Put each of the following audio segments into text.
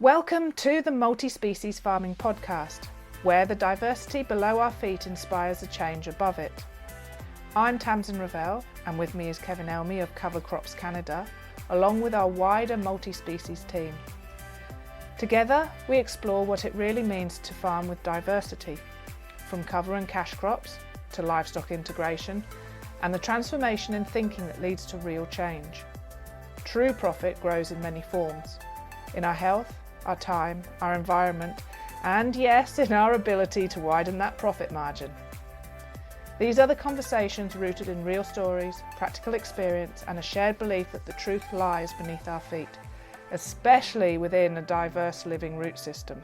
Welcome to the Multi-Species Farming Podcast, where the diversity below our feet inspires a change above it. I'm Tamsin Ravel, and with me is Kevin Elmy of Cover Crops Canada, along with our wider multi-species team. Together, we explore what it really means to farm with diversity, from cover and cash crops to livestock integration, and the transformation in thinking that leads to real change. True profit grows in many forms, in our health, our time, our environment, and yes, in our ability to widen that profit margin. These are the conversations rooted in real stories, practical experience, and a shared belief that the truth lies beneath our feet, especially within a diverse living root system.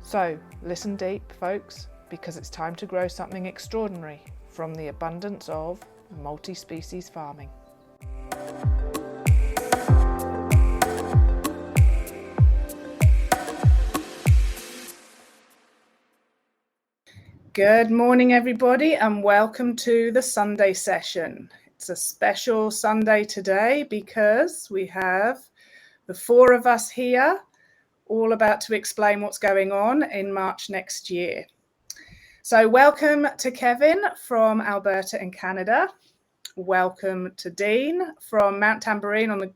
So, listen deep, folks, because it's time to grow something extraordinary from the abundance of multi-species farming. Good morning, everybody, and welcome to the Sunday session. It's a special Sunday today because we have the four of us here, all about to explain what's going on in March next year. So welcome to Kevin from Alberta in Canada. Welcome to Dean from Mount Tamborine on the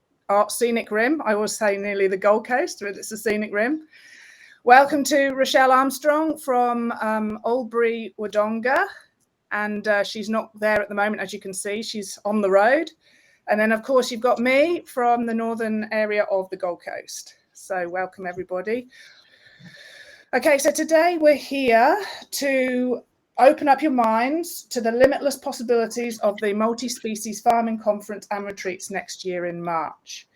scenic rim. I always say nearly the Gold Coast, but it's the scenic rim. Welcome to Rochelle Armstrong from Albury Wodonga, and she's not there at the moment, as you can see, she's on the road. And then of course you've got me from the northern area of the Gold Coast. So welcome everybody. Okay, so today we're here to open up your minds to the limitless possibilities of the Multi-Species Farming Conference and Retreats next year in March.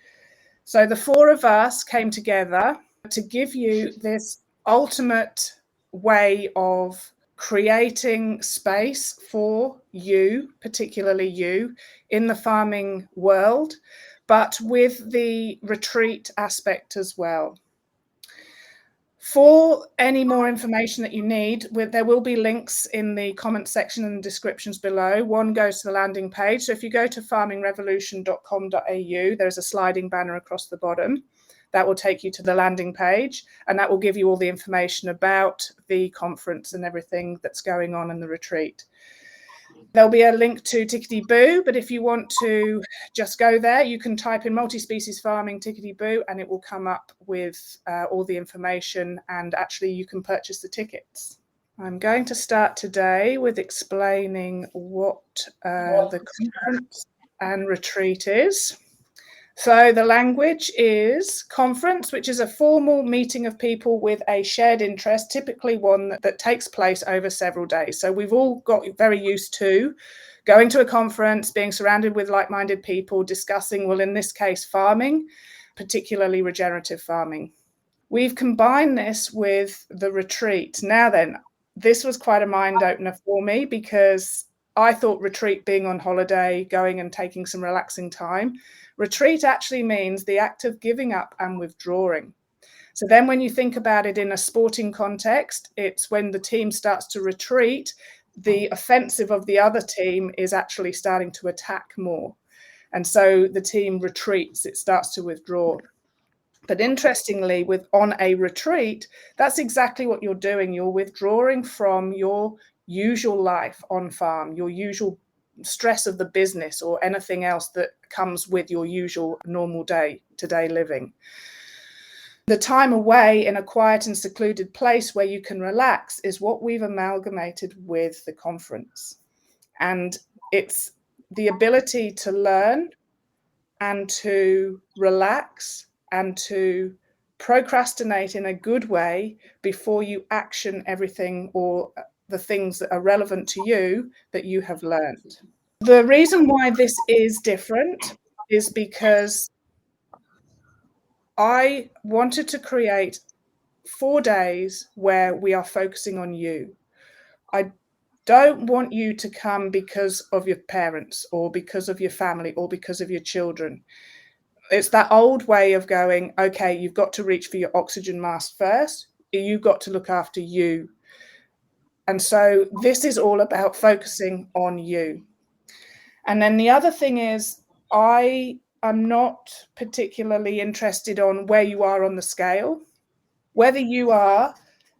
So the four of us came together to give you this ultimate way of creating space for you, particularly you, in the farming world, but with the retreat aspect as well. For any more information that you need, there will be links in the comment section and descriptions below. One goes to the landing page. So if you go to farmingrevolution.com.au, there's a sliding banner across the bottom. That will take you to the landing page, and that will give you all the information about the conference and everything that's going on in the retreat. There'll be a link to Tickety Boo, but if you want to just go there, you can type in multi-species farming Tickety Boo, and it will come up with all the information, and actually you can purchase the tickets. I'm going to start today with explaining what the conference and retreat is. So the language is conference, which is a formal meeting of people with a shared interest, typically one that takes place over several days. So we've all got very used to going to a conference, being surrounded with like-minded people, discussing, well, in this case, farming, particularly regenerative farming. We've combined this with the retreat. Now then, this was quite a mind opener for me because I thought retreat being on holiday, going and taking some relaxing time. Retreat actually means the act of giving up and withdrawing. So then when you think about it in a sporting context, it's when the team starts to retreat, the offensive of the other team is actually starting to attack more. And so the team retreats, it starts to withdraw. But interestingly, on a retreat, that's exactly what you're doing. You're withdrawing from your usual life on farm, your usual stress of the business or anything else that comes with your usual normal day-to-day living. The time away in a quiet and secluded place where you can relax is what we've amalgamated with the conference. And it's the ability to learn and to relax and to procrastinate in a good way before you action everything or the things that are relevant to you that you have learned. The reason why this is different is because I wanted to create 4 days where we are focusing on you. I don't want you to come because of your parents or because of your family or because of your children. It's that old way of going, okay, you've got to reach for your oxygen mask first. You've got to look after you. And so this is all about focusing on you. And then the other thing is, I I'm not particularly interested on where you are on the scale, whether you are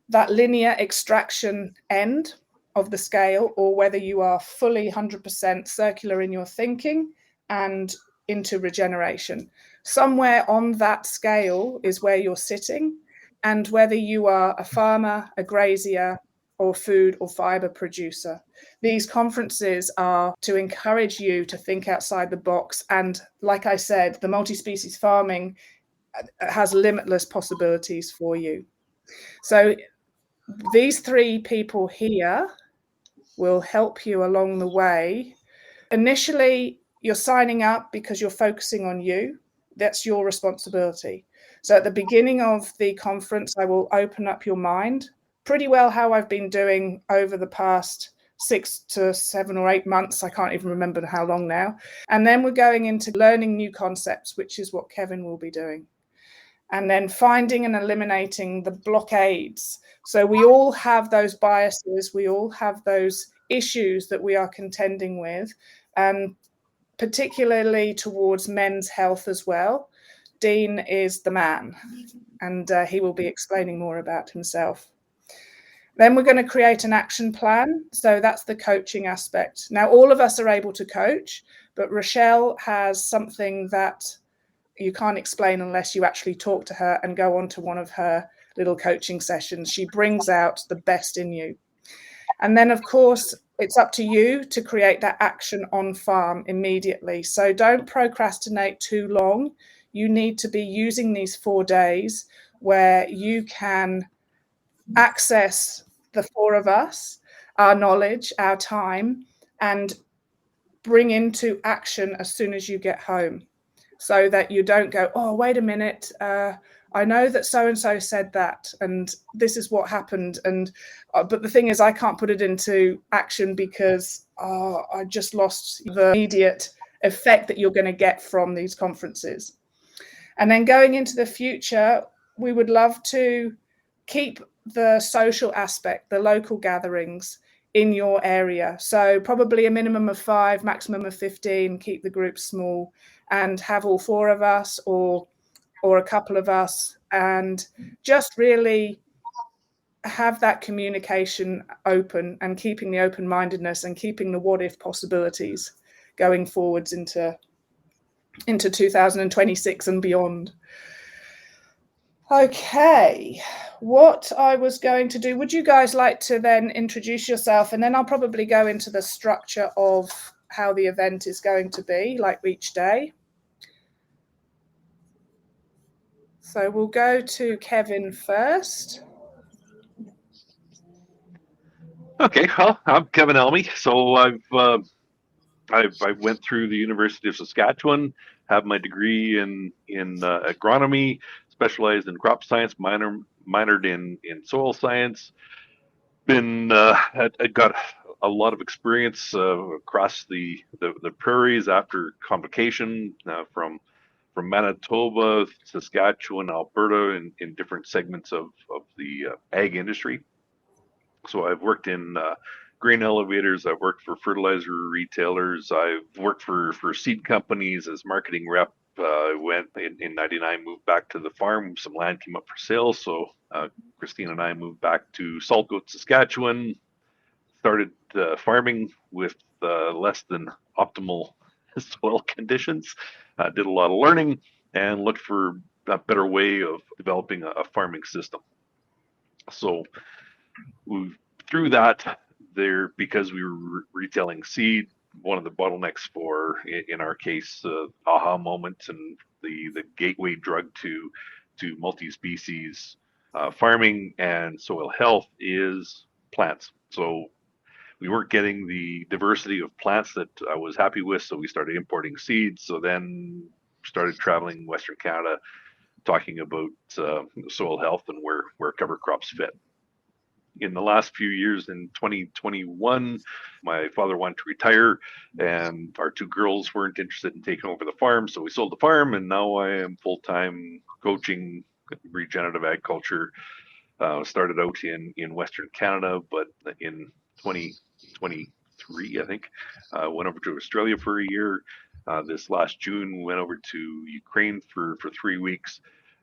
that linear extraction end of the scale or whether you are fully 100% circular in your thinking and into regeneration. Somewhere on that scale is where you're sitting, and whether you are a farmer, a grazier, or food or fiber producer. These conferences are to encourage you to think outside the box. And like I said, the multi-species farming has limitless possibilities for you. So these three people here will help you along the way. Initially, you're signing up because you're focusing on you. That's your responsibility. So at the beginning of the conference, I will open up your mind, pretty well how I've been doing over the past 6 to 7 or 8 months. I can't even remember how long now. And then we're going into learning new concepts, which is what Kevin will be doing. And then finding and eliminating the blockades. So we all have those biases, we all have those issues that we are contending with, particularly towards men's health as well. Dean is the man, and he will be explaining more about himself. Then we're going to create an action plan. So that's the coaching aspect. Now, all of us are able to coach, but Rochelle has something that you can't explain unless you actually talk to her and go on to one of her little coaching sessions. She brings out the best in you. And then, of course, it's up to you to create that action on farm immediately. So don't procrastinate too long. You need to be using these 4 days where you can access the 4 of us, our knowledge, our time, and bring into action as soon as you get home, so that you don't go, oh, wait a minute, I know that so-and-so said that, and this is what happened. And but the thing is, I can't put it into action because I just lost the immediate effect that you're going to get from these conferences. And then going into the future, we would love to keep the social aspect, the local gatherings in your area. So probably a minimum of 5, maximum of 15, keep the group small, and have all 4 of us or a couple of us, and just really have that communication open and keeping the open-mindedness and keeping the what if possibilities going forwards into 2026 and beyond. Okay, what I was going to do, would you guys like to then introduce yourself, and then I'll probably go into the structure of how the event is going to be, like each day. So we'll go to Kevin first. Okay, well, I'm Kevin Elmy. So I went through the University of Saskatchewan, have my degree in agronomy, specialized in crop science, minored in soil science. I got a lot of experience across the prairies after convocation from Manitoba, Saskatchewan, Alberta, in different segments of the ag industry. So I've worked in grain elevators. I've worked for fertilizer retailers. I've worked for seed companies as marketing rep. I went in '99, moved back to the farm. Some land came up for sale, so Christine and I moved back to Saltcoat, Saskatchewan. Started farming with less than optimal soil conditions. Did a lot of learning and looked for a better way of developing a farming system. So through that, because we were retailing seed, one of the bottlenecks for, in our case, aha moment and the gateway drug to multi-species farming and soil health is plants. So we weren't getting the diversity of plants that I was happy with, so we started importing seeds. So then started traveling Western Canada, talking about soil health and where cover crops fit. In the last few years, in 2021, my father wanted to retire, and our 2 girls weren't interested in taking over the farm, so we sold the farm, and now I am full-time coaching regenerative agriculture. Started out in Western Canada, but in 2023, I think, went over to Australia for a year. This last June, went over to Ukraine for 3 weeks,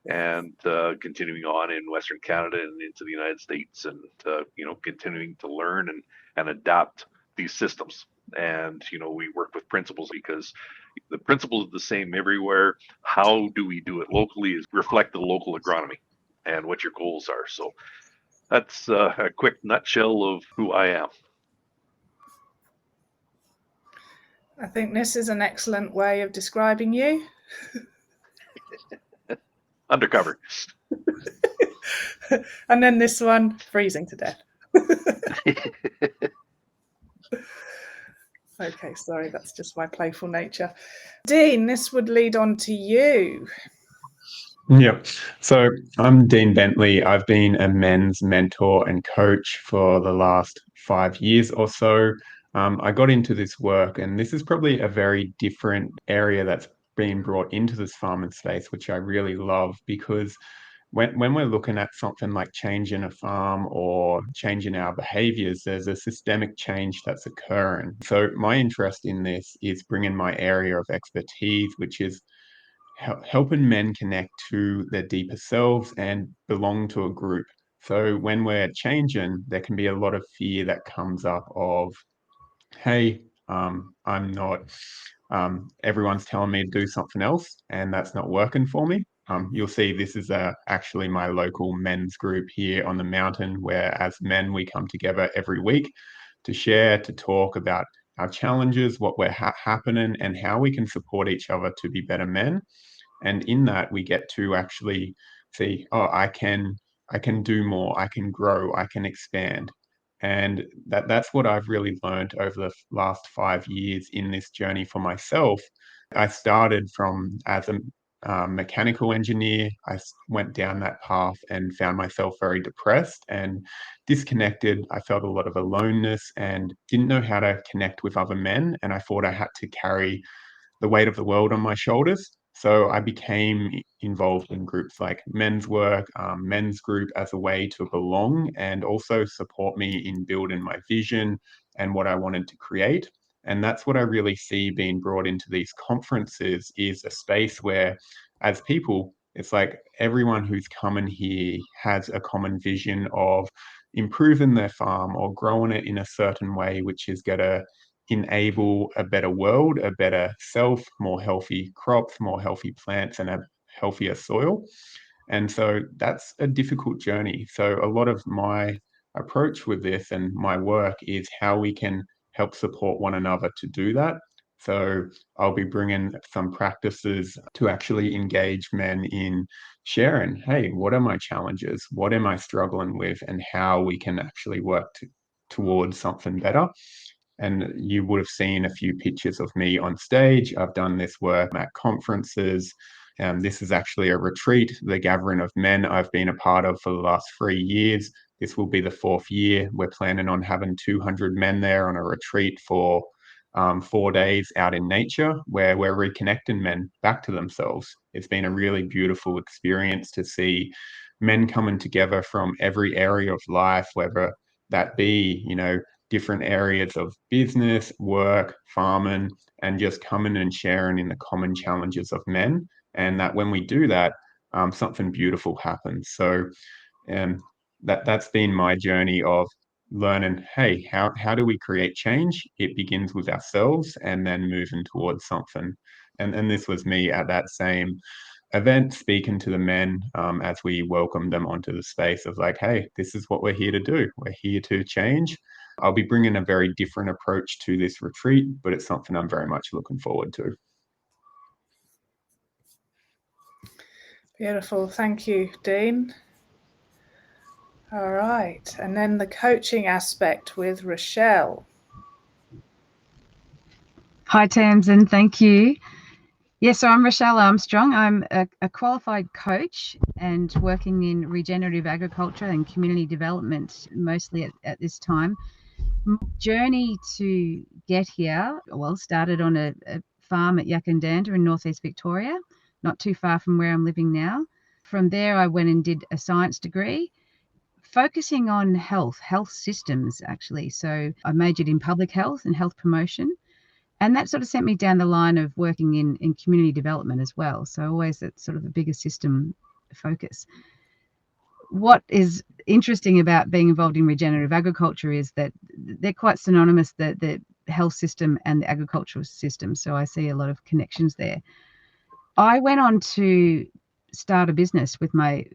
and continuing on in Western Canada and into the United States, and continuing to learn and adapt these systems. And we work with principles because the principle is the same everywhere. How do we do it locally is reflect the local agronomy and what your goals are. So that's a quick nutshell of who I am. I think this is an excellent way of describing you. Undercover. And then this one, freezing to death. Okay, sorry, that's just my playful nature. Dean, this would lead on to you. Yep. So I'm Dean Bentley. I've been a men's mentor and coach for the last 5 years or so. I got into this work, and this is probably a very different area that's been brought into this farming space, which I really love, because when we're looking at something like changing a farm or changing our behaviors, there's a systemic change that's occurring. So my interest in this is bringing my area of expertise, which is helping men connect to their deeper selves and belong to a group. So when we're changing, there can be a lot of fear that comes up of, hey, I'm not, everyone's telling me to do something else and that's not working for me. You'll see this is actually my local men's group here on the mountain, where as men, we come together every week to share, to talk about our challenges, what we're happening, and how we can support each other to be better men. And in that, we get to actually see, oh, I can do more, I can grow, I can expand. And that's what I've really learned over the last 5 years in this journey for myself. I started from as a mechanical engineer. I went down that path and found myself very depressed and disconnected. I felt a lot of aloneness and didn't know how to connect with other men. And I thought I had to carry the weight of the world on my shoulders. So I became involved in groups like men's work, men's group, as a way to belong and also support me in building my vision and what I wanted to create. And that's what I really see being brought into these conferences, is a space where, as people, it's like everyone who's coming here has a common vision of improving their farm or growing it in a certain way, which is going to enable a better world, a better self, more healthy crops, more healthy plants, and a healthier soil. And so that's a difficult journey. So a lot of my approach with this and my work is how we can help support one another to do that. So I'll be bringing some practices to actually engage men in sharing, hey, what are my challenges? What am I struggling with? And how we can actually work towards something better. And you would have seen a few pictures of me on stage. I've done this work at conferences. This is actually a retreat, the gathering of men I've been a part of for the last 3 years. This will be the 4th year. We're planning on having 200 men there on a retreat for 4 days out in nature, where we're reconnecting men back to themselves. It's been a really beautiful experience to see men coming together from every area of life, whether that be, different areas of business, work, farming, and just coming and sharing in the common challenges of men. And that when we do that, something beautiful happens. So that's been my journey of learning, hey, how do we create change? It begins with ourselves and then moving towards something. And this was me at that same event, speaking to the men as we welcomed them onto the space of like, hey, this is what we're here to do. We're here to change. I'll be bringing a very different approach to this retreat, but it's something I'm very much looking forward to. Beautiful. Thank you, Dean. All right. And then the coaching aspect with Rochelle. Hi, Tamsin. Thank you. Yes, so I'm Rochelle Armstrong. I'm a qualified coach and working in regenerative agriculture and community development mostly at this time. My journey to get here, started on a farm at Yakandanda in northeast Victoria, not too far from where I'm living now. From there, I went and did a science degree, focusing on health systems, actually. So I majored in public health and health promotion. And that sort of sent me down the line of working in community development as well. So always at sort of a bigger system focus. What is interesting about being involved in regenerative agriculture is that they're quite synonymous, the health system and the agricultural system. So I see a lot of connections there. I went on to start a business with my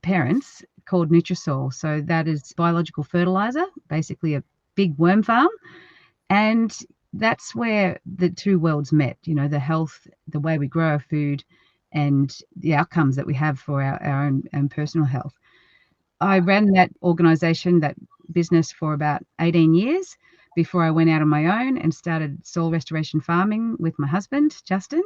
parents called Nutrisol. So that is biological fertilizer, basically a big worm farm. And that's where the two worlds met, the health, the way we grow our food, and the outcomes that we have for our own personal health. I ran that organization, that business, for about 18 years before I went out on my own and started soil restoration farming with my husband, Justin.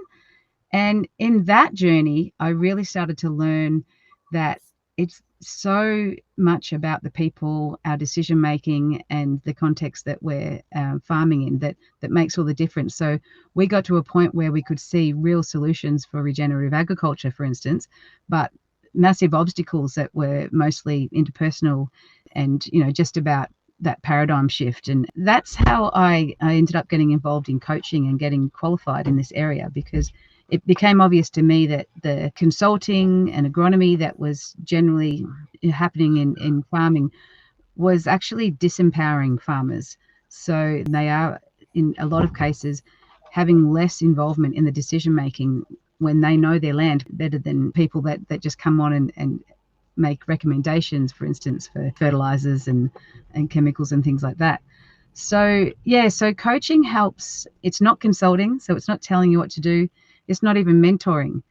And in that journey, I really started to learn that it's so much about the people, our decision making, and the context that we're farming in that makes all the difference. So we got to a point where we could see real solutions for regenerative agriculture, for instance, but massive obstacles that were mostly interpersonal and just about that paradigm shift. And that's how I ended up getting involved in coaching and getting qualified in this area, because it became obvious to me that the consulting and agronomy that was generally happening in farming was actually disempowering farmers. So they are, in a lot of cases, having less involvement in the decision making when they know their land better than people that just come on and make recommendations, for instance, for fertilizers and chemicals and things like that. So coaching helps. It's not consulting, so it's not telling you what to do. It's not even mentoring.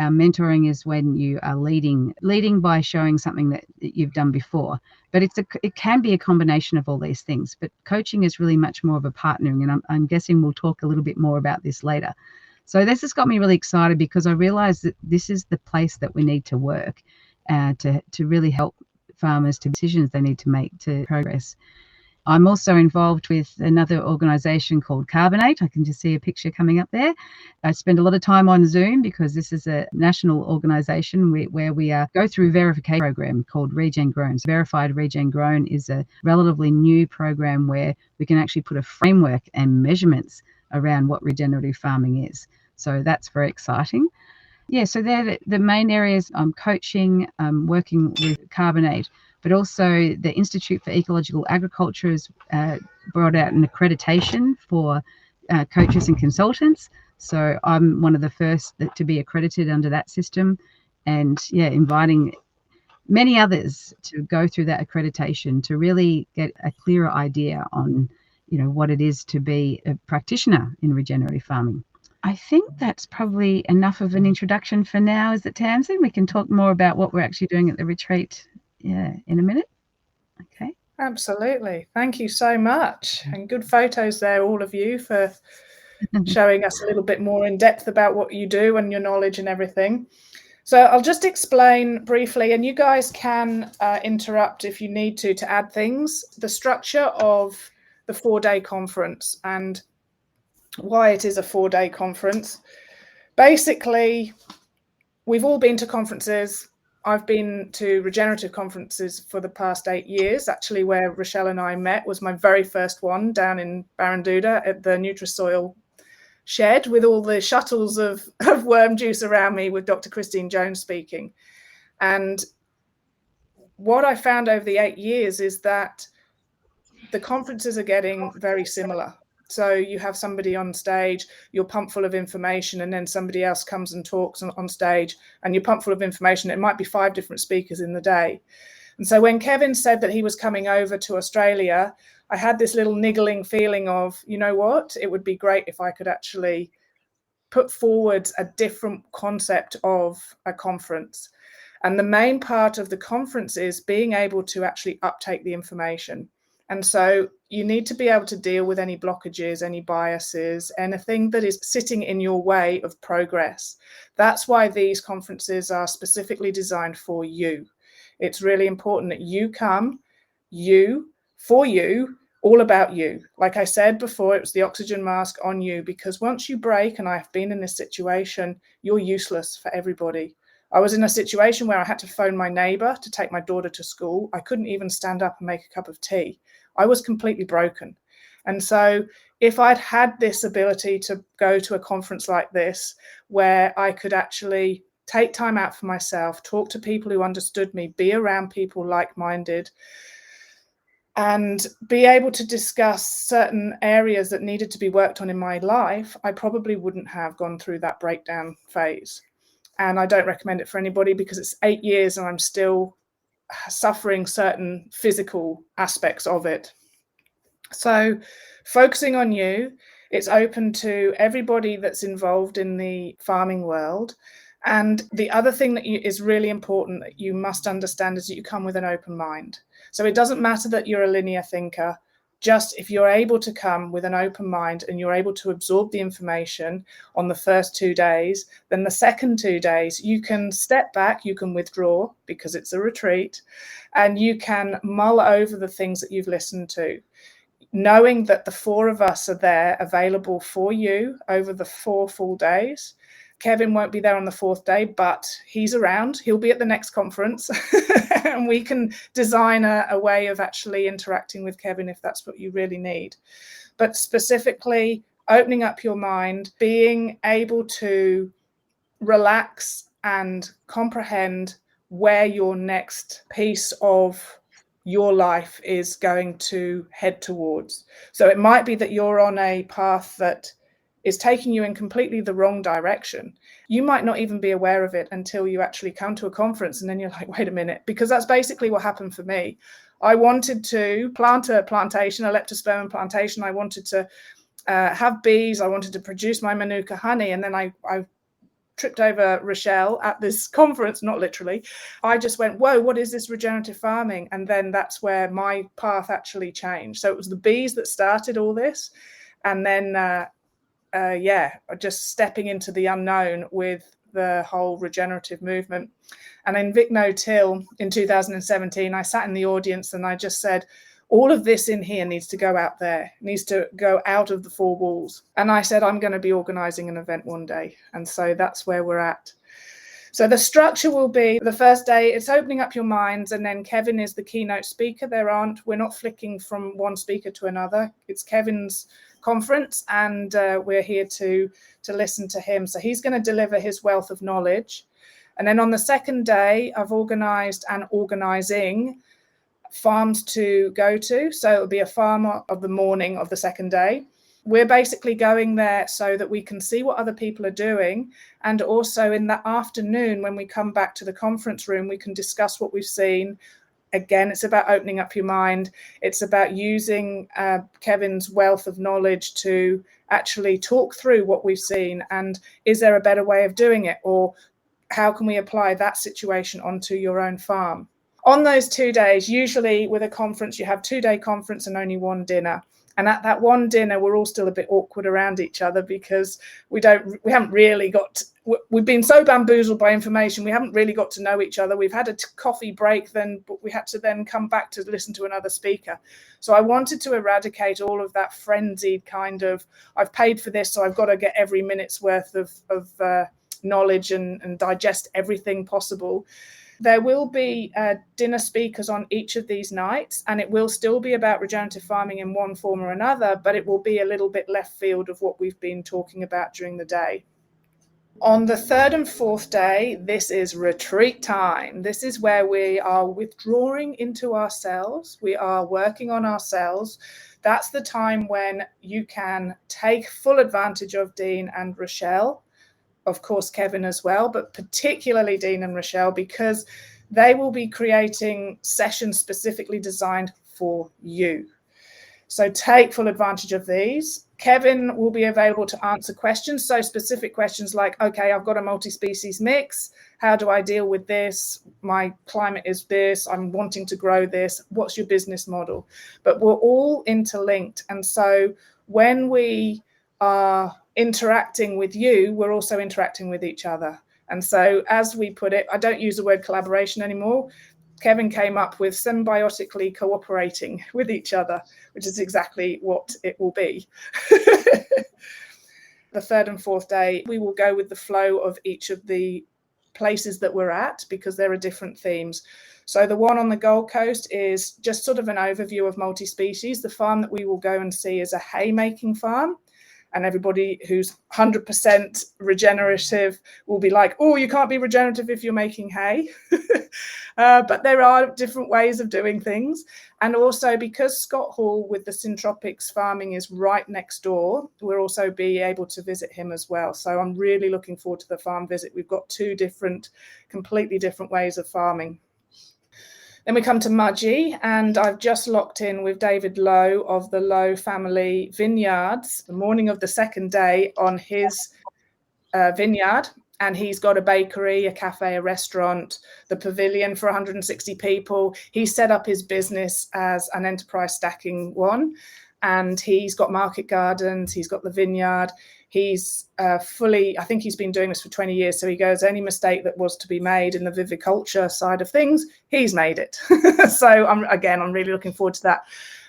Mentoring is when you are leading by showing something that you've done before. But it can be a combination of all these things. But coaching is really much more of a partnering, and I'm guessing we'll talk a little bit more about this later. So this has got me really excited because I realised that this is the place that we need to work to really help farmers to decisions they need to make to progress. I'm also involved with another organisation called Carbonate. I can just see a picture coming up there. I spend a lot of time on Zoom because this is a national organisation where we go through a verification program called Regen Grown. So Verified Regen Grown is a relatively new program where we can actually put a framework and measurements around what regenerative farming is. So that's very exciting. Yeah, so they're the main areas I'm coaching, working with Carbonate, but also the Institute for Ecological Agriculture has brought out an accreditation for coaches and consultants. So I'm one of the first to be accredited under that system, and inviting many others to go through that accreditation to really get a clearer idea on what it is to be a practitioner in regenerative farming. I think that's probably enough of an introduction for now, is it, Tamsin? We can talk more about what we're actually doing at the retreat in a minute. Okay. Absolutely. Thank you so much. And good photos there, all of you, for showing us a little bit more in depth about what you do and your knowledge and everything. So I'll just explain briefly, and you guys can interrupt if you need to add things, the structure of the 4-day conference and why it is a 4-day conference. Basically, we've all been to conferences. I've been to regenerative conferences for the past 8 years. Actually, where Rochelle and I met was my very first one down in Barranduda at the Nutrisoil shed with all the shuttles of worm juice around me with Dr. Christine Jones speaking. And what I found over the 8 years is that the conferences are getting very similar. So you have somebody on stage, you're pumped full of information, and then somebody else comes and talks on stage, and you're pumped full of information. It might be 5 different speakers in the day. And so when Kevin said that he was coming over to Australia, I had this little niggling feeling of, you know what, it would be great if I could actually put forward a different concept of a conference. And the main part of the conference is being able to actually uptake the information. And so you need to be able to deal with any blockages, any biases, anything that is sitting in your way of progress. That's why these conferences are specifically designed for you. It's really important that you come, for you, all about you. Like I said before, it was the oxygen mask on you, because once you break, and I've been in this situation, you're useless for everybody. I was in a situation where I had to phone my neighbour to take my daughter to school. I couldn't even stand up and make a cup of tea. I was completely broken. And so if I'd had this ability to go to a conference like this, where I could actually take time out for myself, talk to people who understood me, be around people like-minded, and be able to discuss certain areas that needed to be worked on in my life, I probably wouldn't have gone through that breakdown phase. And I don't recommend it for anybody, because it's 8 years and I'm still suffering certain physical aspects of it. So focusing on you, it's open to everybody that's involved in the farming world. And the other thing that is really important that you must understand is that you come with an open mind. So it doesn't matter that you're a linear thinker. Just if you're able to come with an open mind and you're able to absorb the information on the first 2 days, then the second 2 days you can step back, you can withdraw because it's a retreat, and you can mull over the things that you've listened to, knowing that the 4 of us are there available for you over the 4 full days. Kevin won't be there on the 4th day, but he's around. He'll be at the next conference and we can design a way of actually interacting with Kevin if that's what you really need. But specifically, opening up your mind, being able to relax and comprehend where your next piece of your life is going to head towards. So it might be that you're on a path that is taking you in completely the wrong direction. You might not even be aware of it until you actually come to a conference, and then you're like, wait a minute, because that's basically what happened for me. I wanted to plant a plantation, a leptospermum plantation. I wanted to have bees. I wanted to produce my Manuka honey. And then I tripped over Rochelle at this conference, not literally. I just went, whoa, what is this regenerative farming? And then that's where my path actually changed. So it was the bees that started all this. And then just stepping into the unknown with the whole regenerative movement. And in Vic No-Till in 2017, I sat in the audience and I just said, all of this in here needs to go out there, needs to go out of the 4 walls. And I said, I'm going to be organising an event one day. And so that's where we're at. So the structure will be the first day, it's opening up your minds, and then Kevin is the keynote speaker. We're not flicking from one speaker to another. It's Kevin's conference, and we're here to listen to him. So he's going to deliver his wealth of knowledge. And then on the second day, I've organised an organising farms to go to. So it'll be a farm of the morning of the second day. We're basically going there so that we can see what other people are doing. And also in the afternoon, when we come back to the conference room, we can discuss what we've seen. Again, it's about opening up your mind. It's about using Kevin's wealth of knowledge to actually talk through what we've seen. And is there a better way of doing it? Or how can we apply that situation onto your own farm? On those 2 days, usually with a conference, you have 2-day conference and only 1 dinner. And at that 1 dinner, we're all still a bit awkward around each other because we've been so bamboozled by information, we haven't really got to know each other. We've had a coffee break, but we had to then come back to listen to another speaker. So I wanted to eradicate all of that frenzied kind of, I've paid for this, so I've got to get every minute's worth of knowledge and digest everything possible. There will be dinner speakers on each of these nights, and it will still be about regenerative farming in one form or another, but it will be a little bit left field of what we've been talking about during the day. On the 3rd and 4th day, this is retreat time. This is where we are withdrawing into ourselves. We are working on ourselves. That's the time when you can take full advantage of Dean and Rochelle. Of course, Kevin as well, but particularly Dean and Rochelle, because they will be creating sessions specifically designed for you. So take full advantage of these. Kevin will be available to answer questions. So specific questions like, okay, I've got a multi-species mix. How do I deal with this? My climate is this. I'm wanting to grow this. What's your business model? But we're all interlinked. And so when we are interacting with you, we're also interacting with each other. And so as we put it, I don't use the word collaboration anymore. Kevin came up with symbiotically cooperating with each other, which is exactly what it will be. The 3rd and 4th day, we will go with the flow of each of the places that we're at because there are different themes. So the one on the Gold Coast is just sort of an overview of multi-species. The farm that we will go and see is a hay-making farm. And everybody who's 100% regenerative will be like, oh, you can't be regenerative if you're making hay. But there are different ways of doing things. And also because Scott Hall with the Syntropics farming is right next door, we'll also be able to visit him as well. So I'm really looking forward to the farm visit. We've got two completely different ways of farming. Then we come to Mudgee, and I've just locked in with David Lowe of the Lowe Family Vineyards the morning of the second day on his vineyard. And he's got a bakery, a cafe, a restaurant, the pavilion for 160 people. He set up his business as an enterprise stacking one. And he's got market gardens, he's got the vineyard. He's I think he's been doing this for 20 years. So he goes, any mistake that was to be made in the viviculture side of things, he's made it. So I'm really looking forward to that.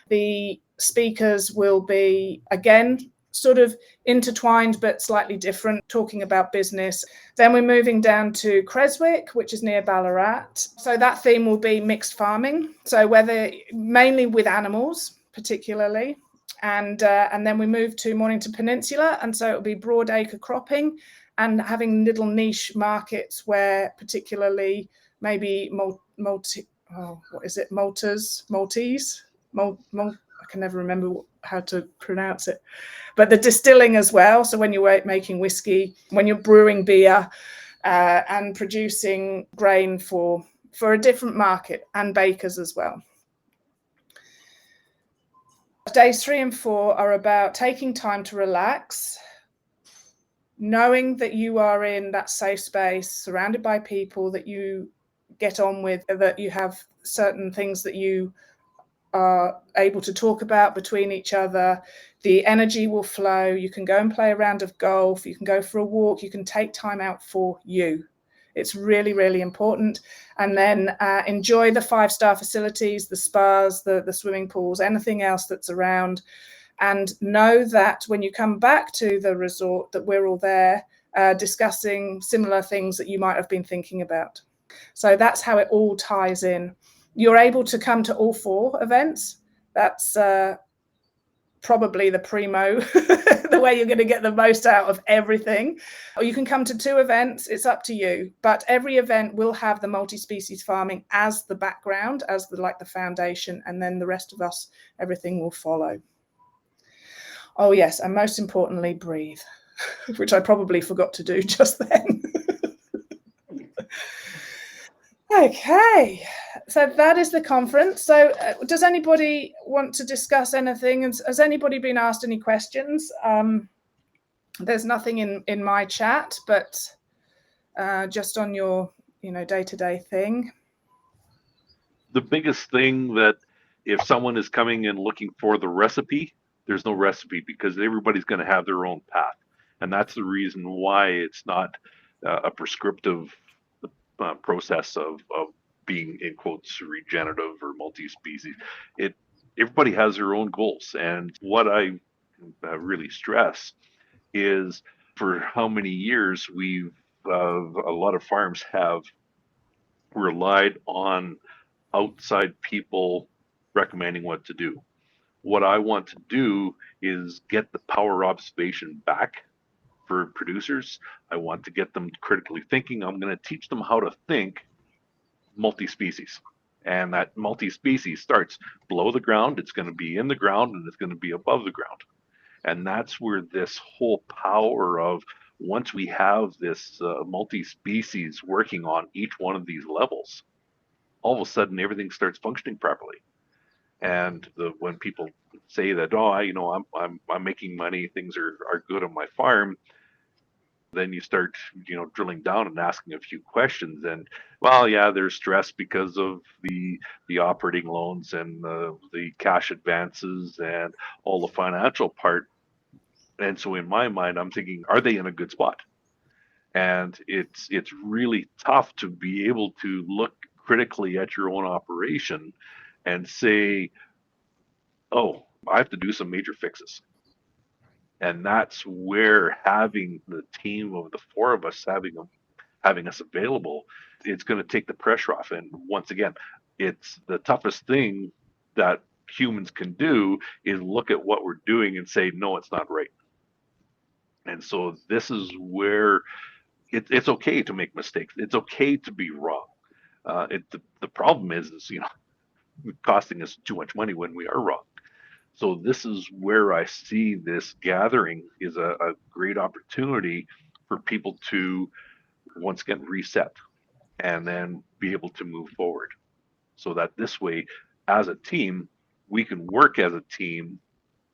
The speakers will be, again, sort of intertwined but slightly different, talking about business. Then we're moving down to Creswick, which is near Ballarat. So that theme will be mixed farming. So mainly with animals, particularly. And then we move to Mornington Peninsula, and so it'll be broadacre cropping and having little niche markets where particularly maybe Maltese, I can never remember how to pronounce it, but the distilling as well. So when you're making whiskey, when you're brewing beer, and producing grain for a different market, and bakers as well. Days 3 and 4 are about taking time to relax, knowing that you are in that safe space, surrounded by people that you get on with, that you have certain things that you are able to talk about between each other. The energy will flow. You can go and play a round of golf. You can go for a walk. You can take time out for you. It's really, really important. And then enjoy the 5-star facilities, the spas, the swimming pools, anything else that's around. And know that when you come back to the resort, that we're all there discussing similar things that you might have been thinking about. So that's how it all ties in. You're able to come to all 4 events. That's probably the primo, the way you're going to get the most out of everything. Or you can come to 2 events, it's up to you. But every event will have the multi-species farming as the background, as the foundation, and then the rest of us, everything will follow. Oh yes, and most importantly, breathe, which I probably forgot to do just then. Okay, so that is the conference. So does anybody want to discuss anything? Has anybody been asked any questions? There's nothing in my chat, but just on your day-to-day thing. The biggest thing that if someone is coming and looking for the recipe, there's no recipe because everybody's going to have their own path. And that's the reason why it's not a prescriptive process of being, in quotes, regenerative or multi-species. Everybody has their own goals. And what I really stress is for how many years a lot of farms have relied on outside people recommending what to do. What I want to do is get the power observation back for producers. I want to get them critically thinking. I'm going to teach them how to think multi-species. And that multi-species starts below the ground, it's going to be in the ground, and it's going to be above the ground. And that's where this whole power of, once we have this multi-species working on each one of these levels, all of a sudden everything starts functioning properly. And when people say that, I'm making money, things are good on my farm, then you start drilling down and asking a few questions, and there's stress because of the operating loans and the cash advances and all the financial part. And so in my mind, I'm thinking, are they in a good spot? And it's really tough to be able to look critically at your own operation and say, oh, I have to do some major fixes. And that's where having the team of the 4 of us having having us available, it's going to take the pressure off. And once again, it's the toughest thing that humans can do is look at what we're doing and say, no, it's not right. And so this is where it's okay to make mistakes. It's okay to be wrong. The problem is costing us too much money when we are wrong. So this is where I see this gathering is a great opportunity for people to once again reset and then be able to move forward. So that this way, as a team, we can work as a team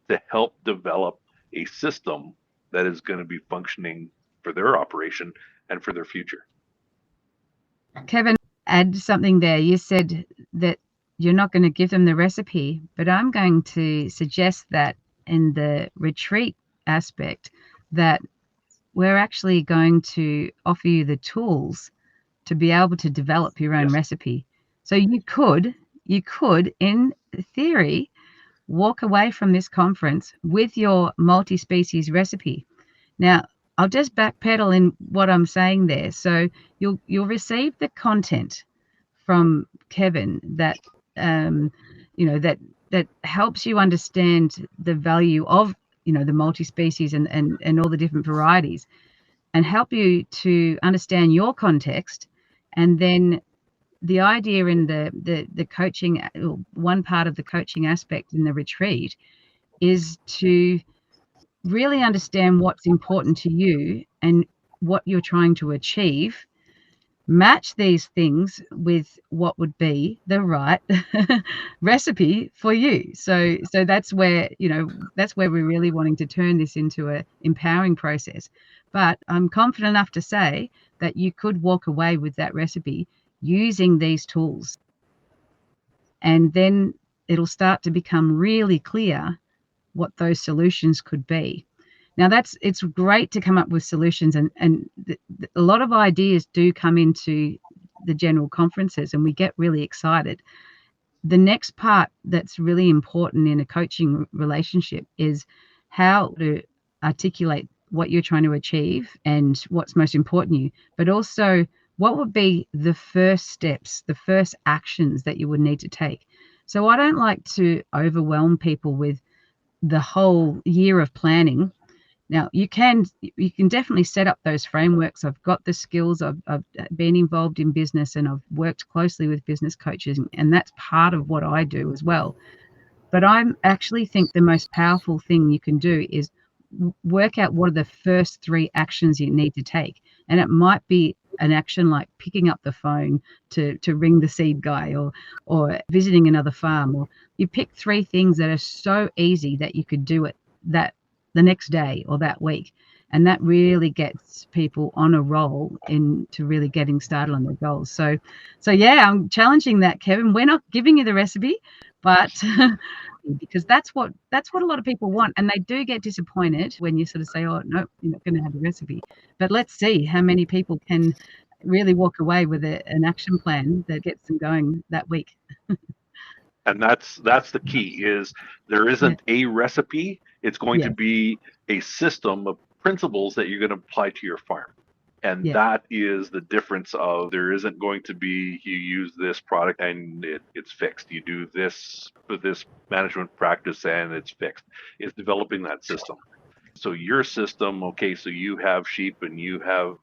to help develop a system that is going to be functioning for their operation and for their future. Kevin, add something there. You said that you're not going to give them the recipe, but I'm going to suggest that in the retreat aspect, that we're actually going to offer you the tools to be able to develop your own recipe. So you could, in theory, walk away from this conference with your multi-species recipe. Now, I'll just backpedal in what I'm saying there. So you'll receive the content from Kevin that that helps you understand the value of the multi-species and all the different varieties, and help you to understand your context. And then the idea in the coaching, one part of the coaching aspect in the retreat, is to really understand what's important to you and what you're trying to achieve, match these things with what would be the right recipe for you. So that's where we're really wanting to turn this into a empowering process. But I'm confident enough to say that you could walk away with that recipe using these tools, and then it'll start to become really clear what those solutions could be. Now it's great to come up with solutions, and a lot of ideas do come into the general conferences and we get really excited. The next part that's really important in a coaching relationship is how to articulate what you're trying to achieve and what's most important to you, but also what would be the first steps, the first actions that you would need to take. So I don't like to overwhelm people with the whole year of planning. Now, you can definitely set up those frameworks. I've got the skills. I've been involved in business and I've worked closely with business coaches, and that's part of what I do as well. But I actually think the most powerful thing you can do is work out what are the first 3 actions you need to take. And it might be an action like picking up the phone to ring the seed guy, or visiting another farm, or you pick 3 things that are so easy that you could do it the next day or that week. And that really gets people on a roll into really getting started on their goals. So yeah, I'm challenging that, Kevin. We're not giving you the recipe, but because that's what a lot of people want, and they do get disappointed when you sort of say, oh no, you're not going to have a recipe. But let's see how many people can really walk away with an action plan that gets them going that week. And that's the key, is there isn't a recipe. It's going to be a system of principles that you're going to apply to your farm. And that is the difference. Of there isn't going to be you use this product and it's fixed. You do this with this management practice and it's fixed. It's developing that system. So your system, okay, so you have sheep and you have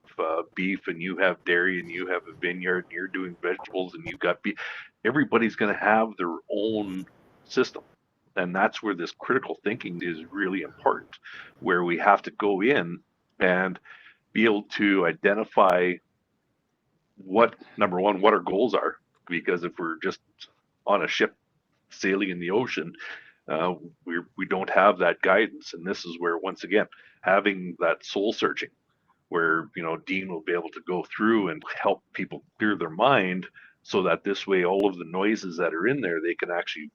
beef and you have dairy and you have a vineyard and you're doing vegetables and you've got beef. Everybody's going to have their own system. And that's where this critical thinking is really important, where we have to go in and be able to identify what, number one, what our goals are. Because if we're just on a ship sailing in the ocean, we don't have that guidance. And this is where, once again, having that soul searching, where Dean will be able to go through and help people clear their mind, so that this way all of the noises that are in there, they can actually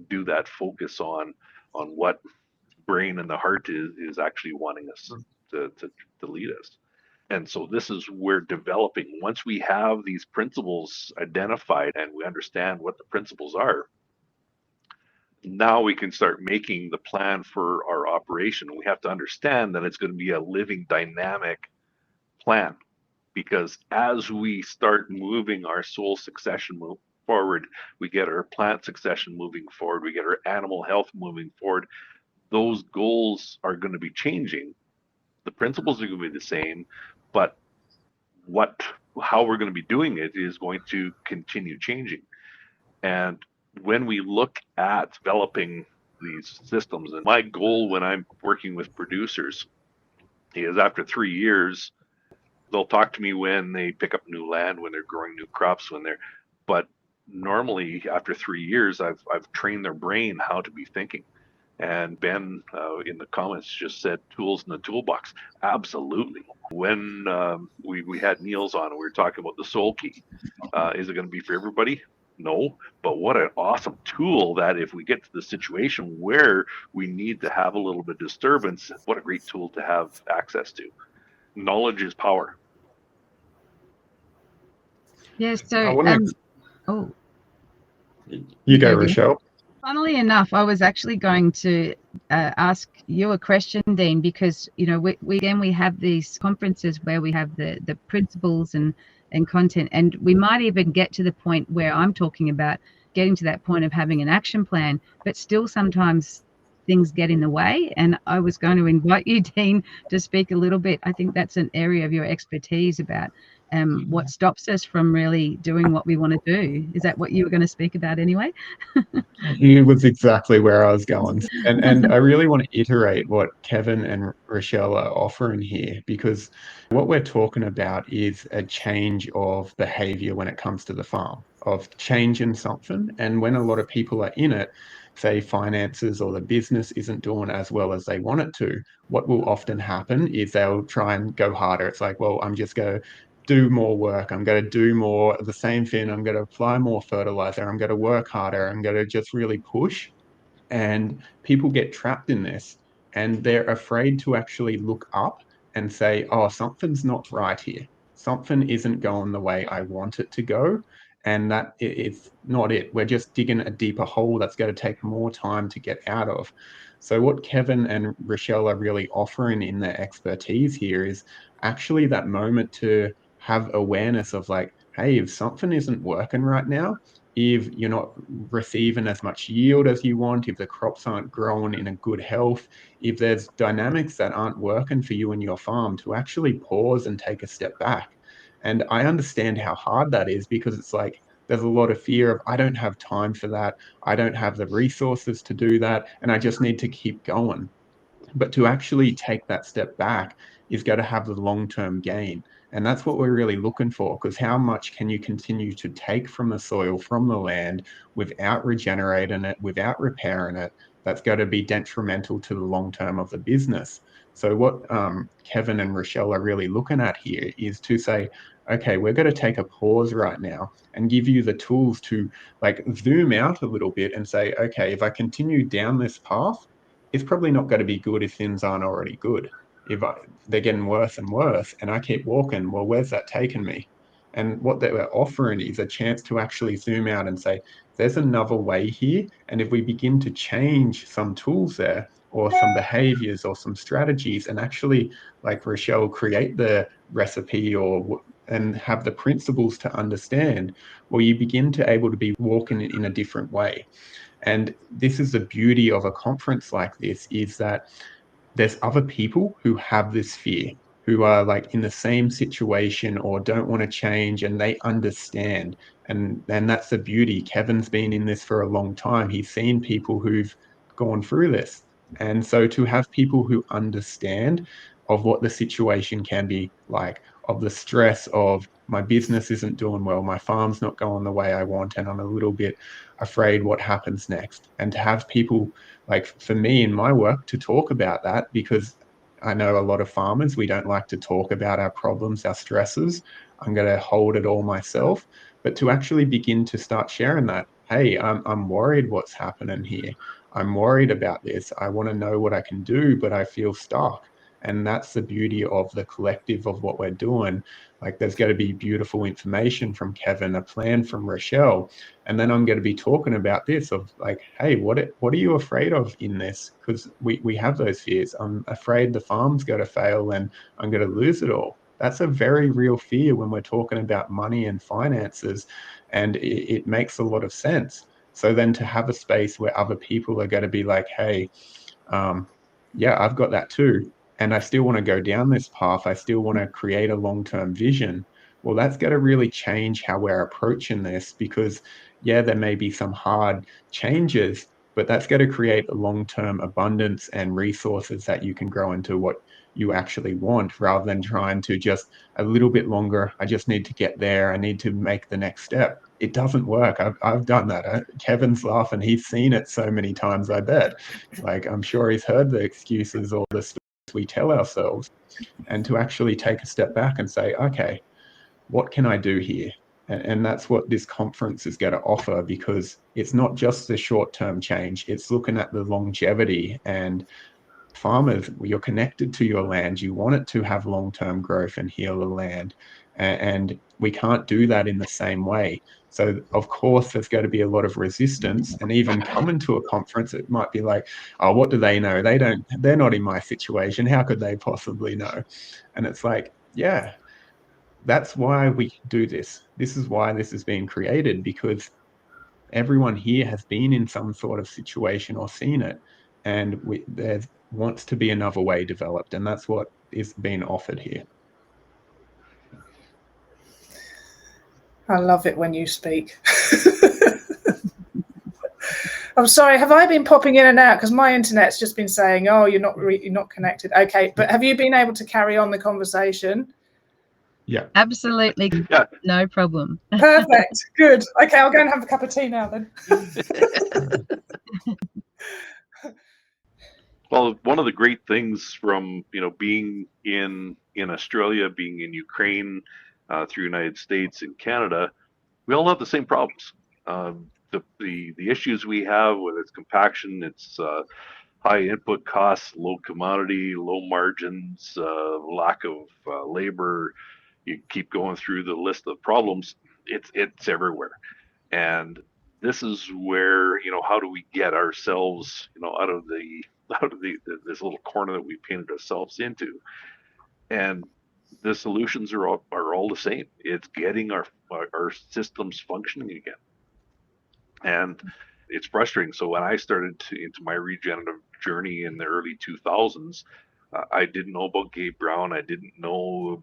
do that focus on what brain and the heart is actually wanting us to lead us. And so this is where developing, once we have these principles identified and we understand what the principles are, now we can start making the plan for our operation. We have to understand that it's going to be a living, dynamic plan. because as we start moving our soil succession forward, we get our plant succession moving forward, we get our animal health moving forward, those goals are going to be changing. The principles are going to be the same, but how we're going to be doing it is going to continue changing. And when we look at developing these systems, and my goal when I'm working with producers is after 3 years, they'll talk to me when they pick up new land, when they're growing new crops, but normally after 3 years, I've trained their brain how to be thinking. And Ben in the comments just said tools in the toolbox. Absolutely. When we had Niels on and we were talking about the soul key, is it going to be for everybody? No, but what an awesome tool that if we get to the situation where we need to have a little bit of disturbance, what a great tool to have access to. Knowledge is power. Yeah, I so want to. oh, You go, Dean. Rochelle. Funnily enough, I was actually going to ask you a question, Dean, because we have these conferences where we have the principles and content, and we might even get to the point where I'm talking about getting to that point of having an action plan, but still sometimes things get in the way. And I was going to invite you, Dean, to speak a little bit. I think that's an area of your expertise about what stops us from really doing what we want to do. Is that what you were going to speak about anyway? He was exactly where I was going. And I really want to iterate what Kevin and Rochelle are offering here, because what we're talking about is a change of behavior when it comes to the farm, of changing something. And when a lot of people are in it, say finances or the business isn't doing as well as they want it to, what will often happen is they'll try and go harder. It's like, well, I'm just going to do more work. I'm going to do more of the same thing. I'm going to apply more fertilizer. I'm going to work harder. I'm going to just really push. And people get trapped in this and they're afraid to actually look up and say, oh, something's not right here. Something isn't going the way I want it to go. And that it's not it. We're just digging a deeper hole that's going to take more time to get out of. So, what Kevin and Rochelle are really offering in their expertise here is actually that moment to have awareness of like, hey, if something isn't working right now, if you're not receiving as much yield as you want, if the crops aren't growing in a good health, if there's dynamics that aren't working for you and your farm, to actually pause and take a step back. And I understand how hard that is, because it's like there's a lot of fear of, I don't have time for that. I don't have the resources to do that. And I just need to keep going. But to actually take that step back is going to have the long-term gain. And that's what we're really looking for, because how much can you continue to take from the soil, from the land, without regenerating it, without repairing it? That's going to be detrimental to the long term of the business. So what Kevin and Rochelle are really looking at here is to say, okay, we're going to take a pause right now and give you the tools to like zoom out a little bit and say, okay, if I continue down this path, it's probably not going to be good if things aren't already good. They're getting worse and worse, and I keep walking, well, where's that taken me? And what they were offering is a chance to actually zoom out and say, there's another way here. And if we begin to change some tools there, or some behaviors or some strategies, and actually, like Rochelle, create the recipe and have the principles to understand, well, you begin to able to be walking in a different way. And this is the beauty of a conference like this, is that there's other people who have this fear, who are like in the same situation or don't want to change, and they understand. And that's the beauty. Kevin's been in this for a long time. He's seen people who've gone through this. And so to have people who understand of what the situation can be like, of the stress of my business isn't doing well, my farm's not going the way I want, and I'm a little bit afraid what happens next. And to have people, like for me in my work, to talk about that, because I know a lot of farmers, we don't like to talk about our problems, our stresses. I'm going to hold it all myself. But to actually begin to start sharing that, hey, I'm worried what's happening here. I'm worried about this. I want to know what I can do, but I feel stuck. And that's the beauty of the collective of what we're doing. Like there's going to be beautiful information from Kevin, a plan from Rochelle, and then I'm going to be talking about this of like, hey, what are you afraid of in this? Because we have those fears. I'm afraid the farm's going to fail and I'm going to lose it all. That's a very real fear when we're talking about money and finances, and it makes a lot of sense. So then to have a space where other people are going to be like, hey, yeah, I've got that too, and I still want to go down this path. I still want to create a long-term vision. Well, that's going to really change how we're approaching this, because yeah, there may be some hard changes, but that's going to create a long-term abundance and resources that you can grow into what you actually want, rather than trying to just a little bit longer. I just need to get there. I need to make the next step. It doesn't work. I've done that. Kevin's laughing. He's seen it so many times, I bet. Like, I'm sure he's heard the excuses or the stories we tell ourselves, and to actually take a step back and say, okay, what can I do here? And that's what this conference is going to offer, because it's not just the short-term change, it's looking at the longevity. And farmers, you're connected to your land. You want it to have long-term growth and heal the land. And we can't do that in the same way. So of course, there's going to be a lot of resistance, and even coming to a conference, it might be like, oh, what do they know? They're not in my situation. How could they possibly know? And it's like, yeah, that's why we do this. This is why this is being created, because everyone here has been in some sort of situation or seen it, and there wants to be another way developed, and that's what is being offered here. I love it when you speak. I'm sorry, have I been popping in and out? Because my internet's just been saying, oh, you're not connected. Okay, but have you been able to carry on the conversation? Yeah. Absolutely. Yeah. No problem. Perfect. Good. Okay, I'll go and have a cup of tea now then. Well, one of the great things from being in Australia, being in Ukraine, through United States and Canada, we all have the same problems. The issues we have, whether it's compaction, it's high input costs, low commodity, low margins, lack of labor. You keep going through the list of problems. It's everywhere, and this is where how do we get ourselves out of this little corner that we painted ourselves into. And the solutions are all the same. It's getting our systems functioning again. And it's frustrating. So when I started into my regenerative journey in the early 2000s, I didn't know about Gabe Brown. I didn't know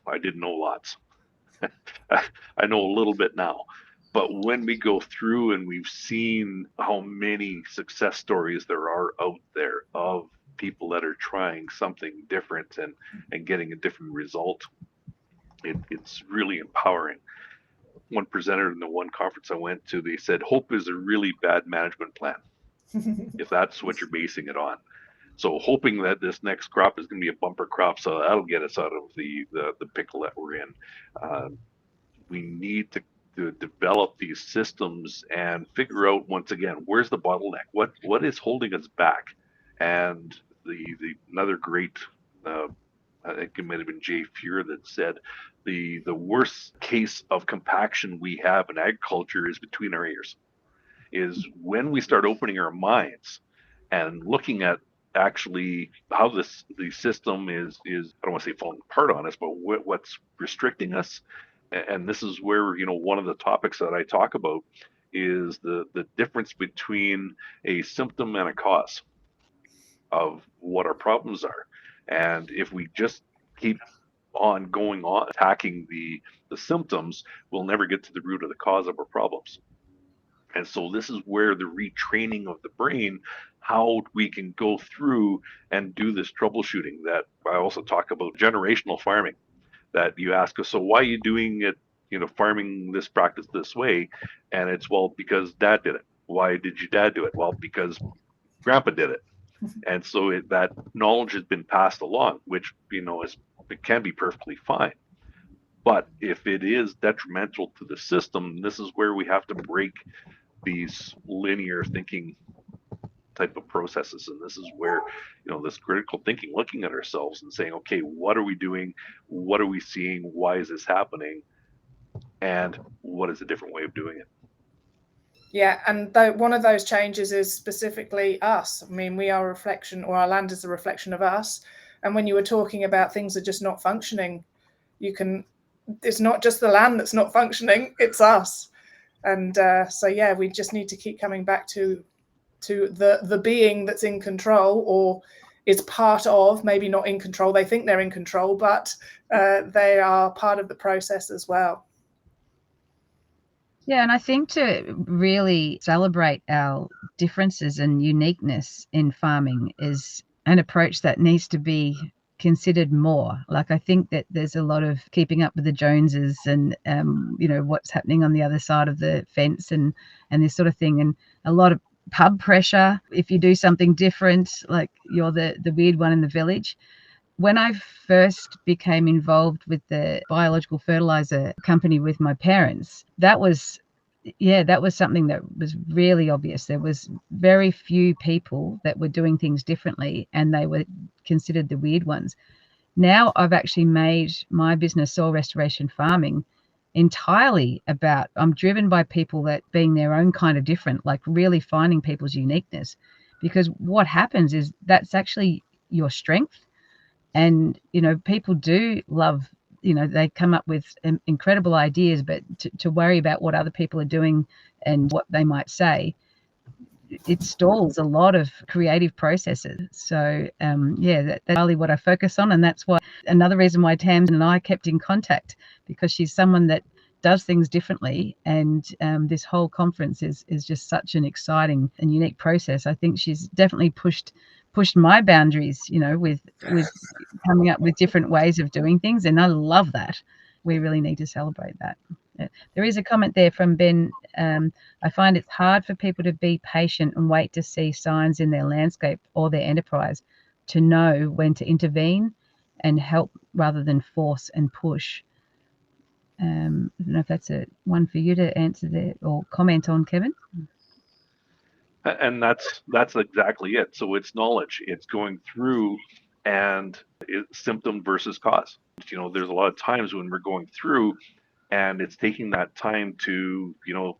I didn't know lots. I know a little bit now. But when we go through and we've seen how many success stories there are out there of people that are trying something different and getting a different result, it's really empowering. One presenter in the one conference I went to, they said, hope is a really bad management plan, if that's what you're basing it on. So hoping that this next crop is going to be a bumper crop, so that'll get us out of the pickle that we're in. We need to develop these systems and figure out, once again, where's the bottleneck? What is holding us back? And the another great, I think it might have been Jay Fuhr that said, the worst case of compaction we have in agriculture is between our ears. Is when we start opening our minds and looking at actually how the system is I don't want to say falling apart on us, but what's restricting us. And this is where one of the topics that I talk about is the difference between a symptom and a cause of what our problems are. And if we just keep on going on attacking the symptoms, we'll never get to the root of the cause of our problems. And so this is where the retraining of the brain, how we can go through and do this troubleshooting, that I also talk about generational farming, that you ask us, so why are you doing it, farming this practice this way? And it's, well, because dad did it. Why did your dad do it? Well, because grandpa did it. And so that knowledge has been passed along, which, it can be perfectly fine. But if it is detrimental to the system, this is where we have to break these linear thinking type of processes. And this is where, this critical thinking, looking at ourselves and saying, okay, what are we doing? What are we seeing? Why is this happening? And what is a different way of doing it? Yeah, and one of those changes is specifically us. I mean, we are a reflection, or our land is a reflection of us. And when you were talking about things are just not functioning, it's not just the land that's not functioning, it's us. And so yeah, we just need to keep coming back to the being that's in control, or is part of, maybe not in control, they think they're in control, but they are part of the process as well. Yeah, and I think to really celebrate our differences and uniqueness in farming is an approach that needs to be considered more. Like, I think that there's a lot of keeping up with the Joneses and what's happening on the other side of the fence and this sort of thing, and a lot of pub pressure. If you do something different, like you're the weird one in the village. When I first became involved with the biological fertilizer company with my parents, that was something that was really obvious. There was very few people that were doing things differently, and they were considered the weird ones. Now I've actually made my business, Soil Restoration Farming, entirely about, I'm driven by people that being their own kind of different, like really finding people's uniqueness. Because what happens is that's actually your strength. And people do love, they come up with incredible ideas, but to worry about what other people are doing and what they might say, it stalls a lot of creative processes. So that's really what I focus on, and that's why another reason why Tamsin and I kept in contact, because she's someone that does things differently, and this whole conference is just such an exciting and unique process. I think she's definitely pushed my boundaries, with coming up with different ways of doing things, and I love that. We really need to celebrate that. There is a comment there from Ben. I find it's hard for people to be patient and wait to see signs in their landscape or their enterprise to know when to intervene and help rather than force and push. I don't know if that's one for you to answer there or comment on, Kevin. And that's exactly it. So it's knowledge. It's going through, and it's symptom versus cause. There's a lot of times when we're going through, and it's taking that time to,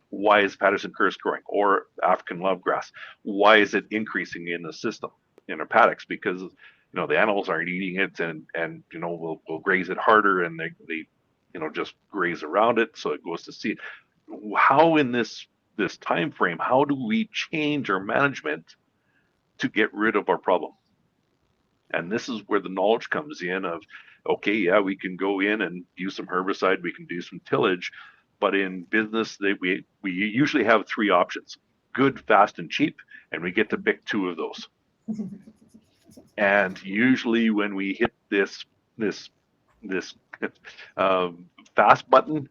why is Patterson curse growing, or African love grass? Why is it increasing in the system, in our paddocks? Because the animals aren't eating it, and we'll graze it harder, and they just graze around it, so it goes to seed. How in this time frame, how do we change our management to get rid of our problem? And this is where the knowledge comes in of, okay, yeah, we can go in and use some herbicide, we can do some tillage, but in business, we usually have three options: good, fast, and cheap, and we get to pick two of those. And usually when we hit this fast button,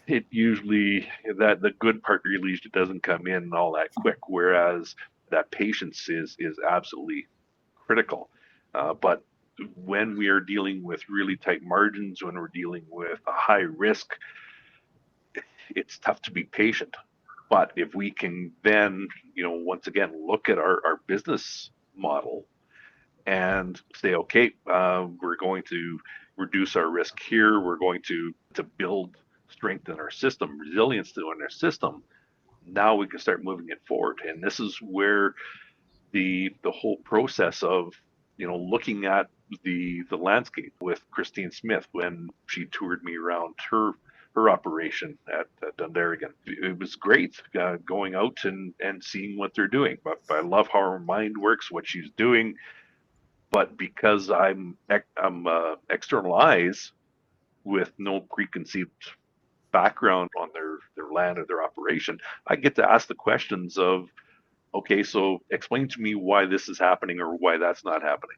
it usually, that the good part usually doesn't come in all that quick, whereas that patience is absolutely critical. But when we are dealing with really tight margins, when we're dealing with a high risk, it's tough to be patient. But if we can then, once again, look at our business model and say, okay, we're going to reduce our risk here, we're going to build strength in our system, resilience in our system, now we can start moving it forward. And this is where the whole process of looking at the landscape with Christine Smith, when she toured me around her operation at Dundarrigan. It was great going out and seeing what they're doing. But I love how her mind works, what she's doing. But because I'm external eyes with no preconceived background on their land or their operation, I get to ask the questions of, okay, so explain to me why this is happening or why that's not happening.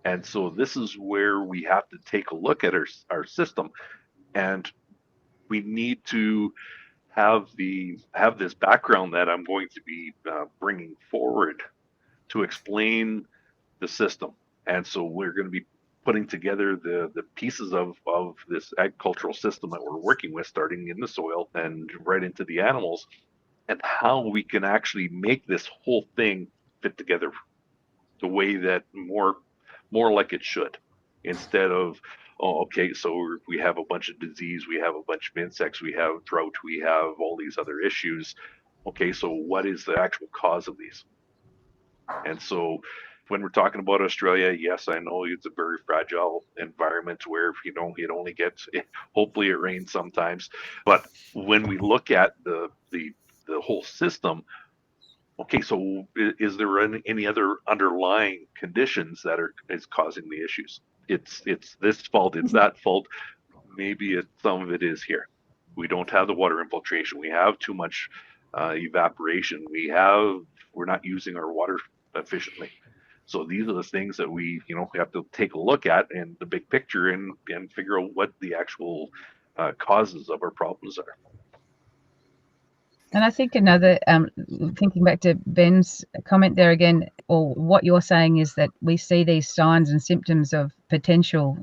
And so this is where we have to take a look at our system, and we need to have this background that I'm going to be bringing forward to explain the system. And so we're going to be putting together the pieces of this agricultural system that we're working with, starting in the soil and right into the animals, and how we can actually make this whole thing fit together the way that more like it should, instead of, oh, okay, so we have a bunch of disease, we have a bunch of insects, we have drought, we have all these other issues. Okay, so what is the actual cause of these? And so when we're talking about Australia, yes, I know it's a very fragile environment where, it only gets, hopefully it rains sometimes. But when we look at the whole system, okay, so is there any other underlying conditions that is causing the issues? It's this fault, it's that fault. Maybe some of it is here. We don't have the water infiltration. We have too much evaporation. We're not using our water efficiently. So these are the things that we have to take a look at in the big picture and figure out what the actual causes of our problems are. And I think another, thinking back to Ben's comment there again, or what you're saying is that we see these signs and symptoms of potential,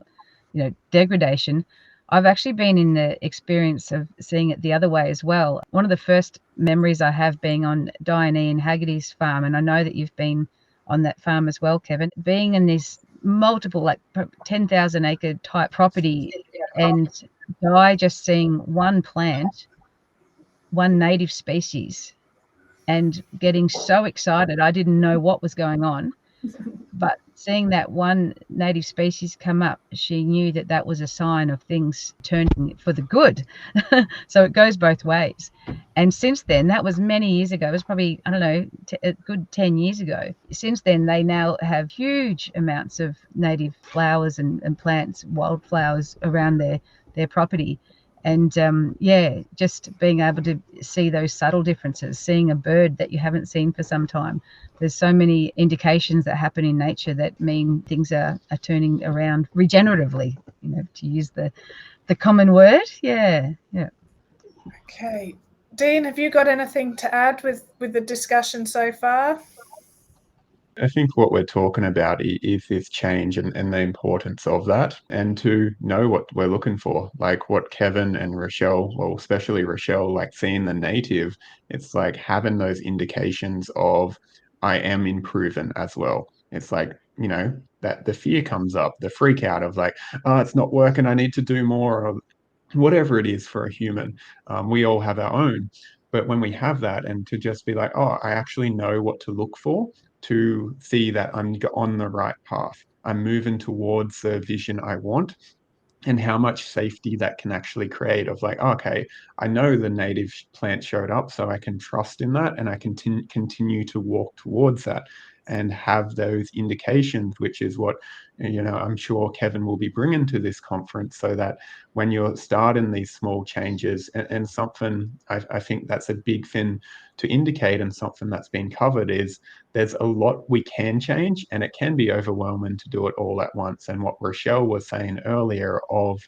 degradation. I've actually been in the experience of seeing it the other way as well. One of the first memories I have being on Diane and Haggerty's farm, and I know that you've been on that farm as well, Kevin, being in this multiple, like 10,000 acre type property, and Di just seeing one plant, one native species, and getting so excited. I didn't know what was going on, but seeing that one native species come up, she knew that that was a sign of things turning for the good. So it goes both ways. And since then, that was many years ago, it was probably, I don't know, a good 10 years ago. Since then, they now have huge amounts of native flowers and plants, wildflowers around their property. And just being able to see those subtle differences, seeing a bird that you haven't seen for some time. There's so many indications that happen in nature that mean things are turning around regeneratively, to use the common word. Yeah. Okay. Dean, have you got anything to add with the discussion so far? I think what we're talking about is this change and the importance of that, and to know what we're looking for. Like what Kevin and Rochelle, well, especially Rochelle, like seeing the native, it's like having those indications of I am improving as well. It's like, that the fear comes up, the freak out of like, oh, it's not working, I need to do more, or whatever it is for a human. We all have our own. But when we have that, and to just be like, oh, I actually know what to look for to see that I'm on the right path. I'm moving towards the vision I want, and how much safety that can actually create of like, okay, I know the native plant showed up, so I can trust in that, and I can continue to walk towards that and have those indications, which is what, I'm sure Kevin will be bringing to this conference, so that when you're starting these small changes, and something I think that's a big thing to indicate, and something that's been covered, is there's a lot we can change, and it can be overwhelming to do it all at once. And what Rochelle was saying earlier, of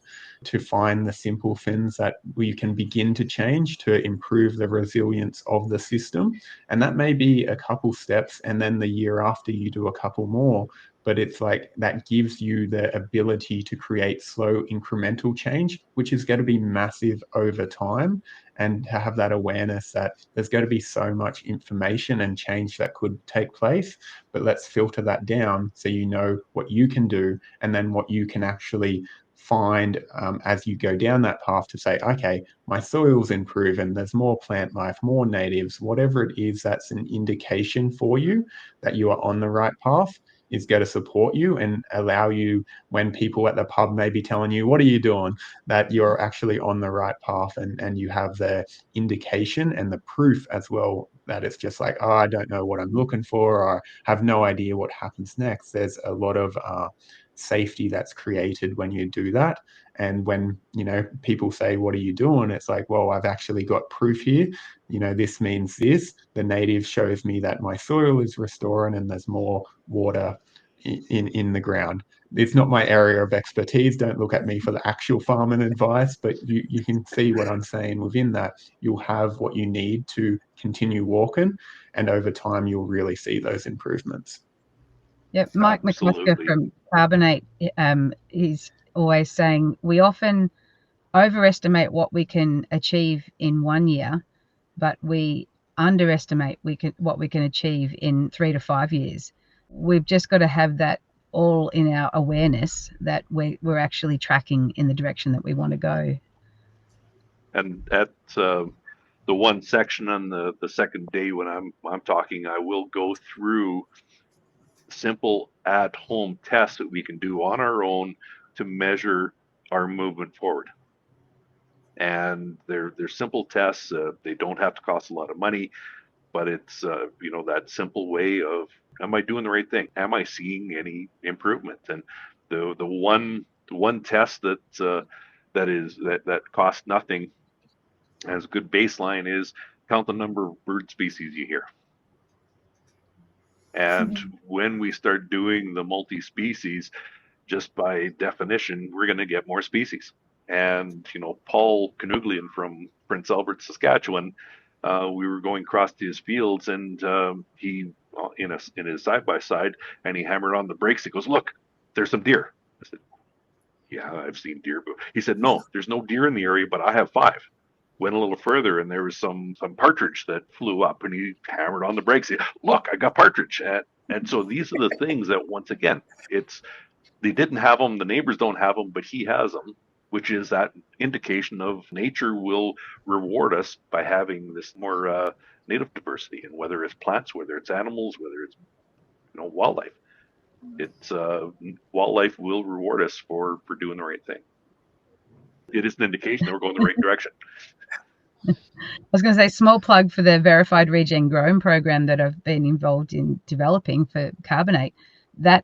to find the simple things that we can begin to change to improve the resilience of the system. And that may be a couple steps, and then the year after you do a couple more. But it's like that gives you the ability to create slow incremental change, which is going to be massive over time. And to have that awareness that there's going to be so much information and change that could take place, but let's filter that down so you know what you can do, and then what you can actually find as you go down that path, to say, okay, my soil's improving, there's more plant life, more natives, whatever it is that's an indication for you that you are on the right path, is going to support you and allow you, when people at the pub may be telling you, what are you doing, that you're actually on the right path, and you have the indication and the proof as well, that it's just like, oh, I don't know what I'm looking for, or have no idea what happens next. There's a lot of safety that's created when you do that. And when people say, what are you doing, it's like, well, I've actually got proof here. This means this. The native shows me that my soil is restoring and there's more water in the ground. It's not my area of expertise. Don't look at me for the actual farming advice, but you can see what I'm saying. Within that, you'll have what you need to continue walking, and over time you'll really see those improvements. Yep, Mike McClusker from Carbonate, he's always saying we often overestimate what we can achieve in 1 year, but we underestimate what we can achieve in 3 to 5 years. We've just got to have that all in our awareness that we're actually tracking in the direction that we want to go. And at the one section on the second day when I'm talking, I will go through simple at-home tests that we can do on our own to measure our movement forward. And they're simple tests. They don't have to cost a lot of money, but it's that simple way of, am I doing the right thing? Am I seeing any improvement? And the one test that costs nothing as a good baseline is count the number of bird species you hear. And when we start doing the multi-species, just by definition, we're going to get more species. And Paul Canuglian from Prince Albert, Saskatchewan, we were going across to his fields, and he in his side-by-side, and he hammered on the brakes. He goes, "Look, there's some deer." I said, "Yeah, I've seen deer." He said, "No, there's no deer in the area, but I have 5." Went a little further, and there was some partridge that flew up, and he hammered on the brakes. He said, "Look, I got partridge." And so these are the things that, once again, they didn't have them, the neighbors don't have them, but he has them, which is that indication of nature will reward us by having this more native diversity, and whether it's plants, whether it's animals, whether it's wildlife. It's wildlife will reward us for doing the right thing. It is an indication that we're going the right direction. I was going to say, small plug for the Verified Regen Grown program that I've been involved in developing for carbonate. That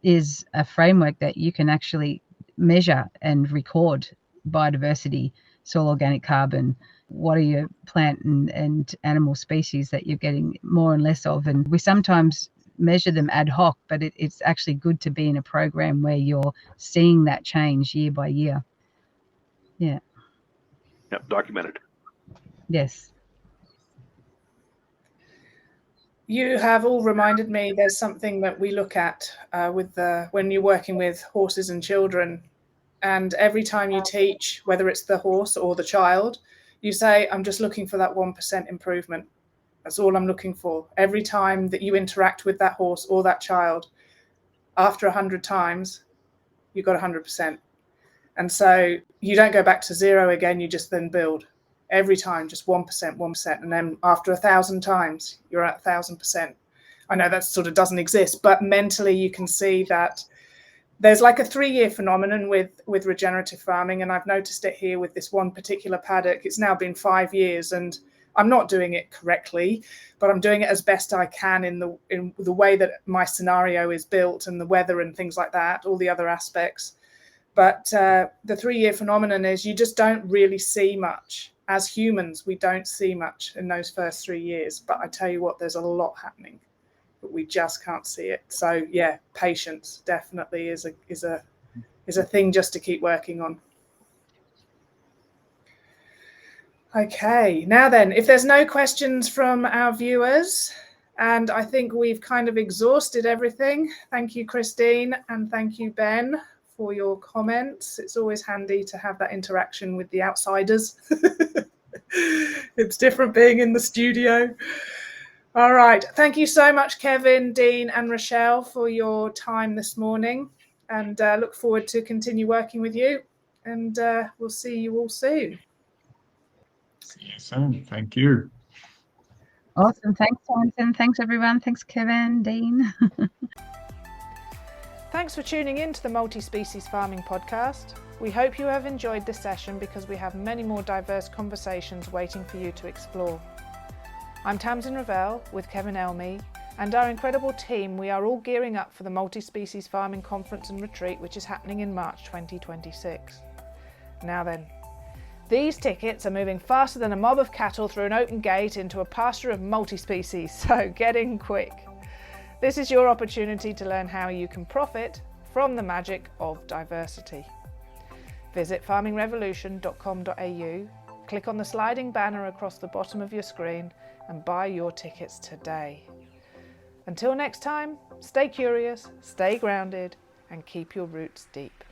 is a framework that you can actually measure and record biodiversity, soil organic carbon. What are your plant and animal species that you're getting more and less of? And we sometimes measure them ad hoc, but it's actually good to be in a program where you're seeing that change year by year. Yeah. Yep, documented. Yes. You have all reminded me there's something that we look at when you're working with horses and children. And every time you teach, whether it's the horse or the child, you say, "I'm just looking for that 1% improvement. That's all I'm looking for." Every time that you interact with that horse or that child, after 100 times, you got 100%. And so you don't go back to 0 again, you just then build. Every time, just 1%, 1%. And then after 1,000 times, you're at 1,000%. I know that sort of doesn't exist, but mentally you can see that there's like a 3-year phenomenon with regenerative farming. And I've noticed it here with this one particular paddock. It's now been 5 years, and I'm not doing it correctly, but I'm doing it as best I can in the way that my scenario is built, and the weather and things like that, all the other aspects. But the 3-year phenomenon is you just don't really see much. As humans, we don't see much in those first 3 years. But I tell you what, there's a lot happening, but we just can't see it. So yeah, patience definitely is a thing just to keep working on. Okay, now then, if there's no questions from our viewers, and I think we've kind of exhausted everything. Thank you, Christine, and thank you, Ben, for your comments. It's always handy to have that interaction with the outsiders. It's different being in the studio. All right. Thank you so much, Kevin, Dean, and Rochelle, for your time this morning, and look forward to continue working with you, and we'll see you all soon. See you soon. Thank you. Awesome. Thanks, Anson. Thanks, everyone. Thanks, Kevin, Dean. Thanks for tuning in to the Multi-Species Farming Podcast. We hope you have enjoyed this session, because we have many more diverse conversations waiting for you to explore. I'm Tamsin Ravel with Kevin Elmy, and our incredible team. We are all gearing up for the Multi-Species Farming Conference and Retreat, which is happening in March 2026. Now then, these tickets are moving faster than a mob of cattle through an open gate into a pasture of multi-species, so get in quick. This is your opportunity to learn how you can profit from the magic of diversity. Visit farmingrevolution.com.au, click on the sliding banner across the bottom of your screen and buy your tickets today. Until next time, stay curious, stay grounded, and keep your roots deep.